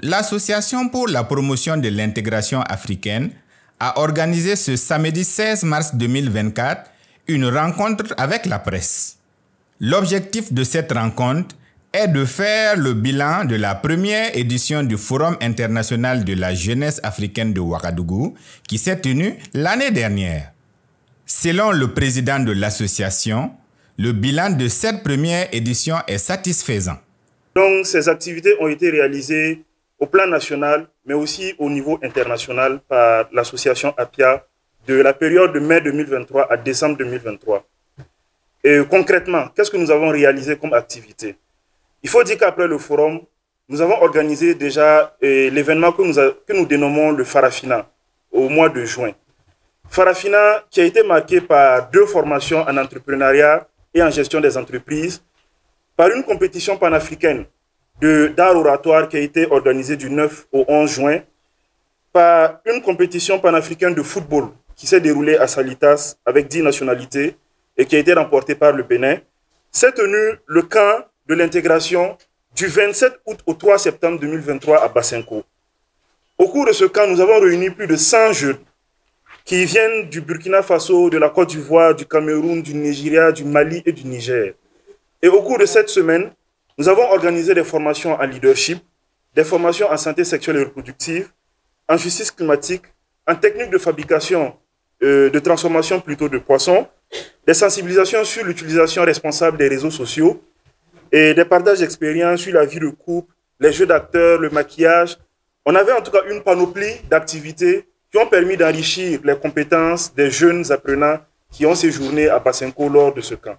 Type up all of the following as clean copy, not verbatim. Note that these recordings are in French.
l'Association pour la promotion de l'intégration africaine a organisé ce samedi 16 mars 2024 une rencontre avec la presse. L'objectif de cette rencontre est de faire le bilan de la première édition du Forum international de la jeunesse africaine de Ouagadougou qui s'est tenu l'année dernière. Selon le président de l'association, le bilan de cette première édition est satisfaisant. Donc, ces activités ont été réalisées au plan national, mais aussi au niveau international par l'association APIA de la période de mai 2023 à décembre 2023. Et concrètement, qu'est-ce que nous avons réalisé comme activité? Il faut dire qu'après le forum, nous avons organisé déjà l'événement que nous dénommons le Farafina au mois de juin. Farafina qui a été marqué par 2 formations en entrepreneuriat et en gestion des entreprises, par une compétition panafricaine d'art oratoire qui a été organisée du 9 au 11 juin, par une compétition panafricaine de football qui s'est déroulée à Salitas avec 10 nationalités et qui a été remportée par le Bénin, s'est tenu le camp de l'intégration du 27 août au 3 septembre 2023 à Basenko. Au cours de ce camp, nous avons réuni plus de 100 jeunes qui viennent du Burkina Faso, de la Côte d'Ivoire, du Cameroun, du Nigeria, du Mali et du Niger. Et au cours de cette semaine, nous avons organisé des formations en leadership, des formations en santé sexuelle et reproductive, en justice climatique, en technique de fabrication, de transformation plutôt de poissons, des sensibilisations sur l'utilisation responsable des réseaux sociaux et des partages d'expériences sur la vie de couple, les jeux d'acteurs, le maquillage. On avait en tout cas une panoplie d'activités qui ont permis d'enrichir les compétences des jeunes apprenants qui ont séjourné à Basenko lors de ce camp.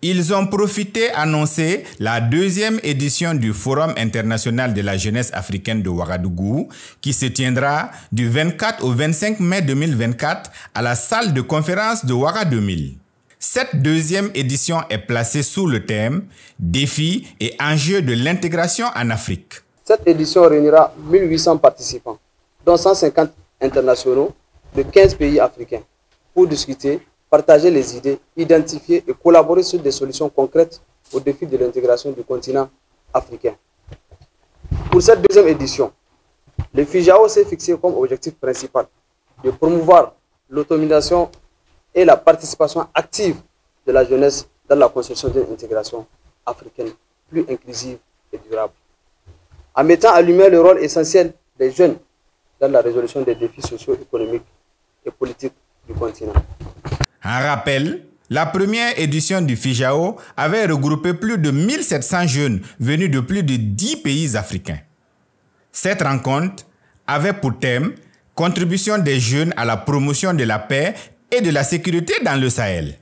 Ils ont profité d'annoncer la 2e édition du Forum international de la jeunesse africaine de Ouagadougou qui se tiendra du 24 au 25 mai 2024 à la salle de conférence de Ouaga 2000. Cette 2e édition est placée sous le thème « Défis et enjeux de l'intégration en Afrique ». Cette édition réunira 1800 participants, dont 150 internationaux de 15 pays africains, pour discuter, partager les idées, identifier et collaborer sur des solutions concrètes aux défis de l'intégration du continent africain. Pour cette 2e édition, le FIJAO s'est fixé comme objectif principal de promouvoir l'autonomisation et la participation active de la jeunesse dans la construction d'une intégration africaine plus inclusive et durable, en mettant en lumière le rôle essentiel des jeunes dans la résolution des défis socio-économiques et politiques du continent. En rappel, la première édition du FIJAO avait regroupé plus de 1700 jeunes venus de plus de 10 pays africains. Cette rencontre avait pour thème « Contribution des jeunes à la promotion de la paix et de la sécurité dans le Sahel ».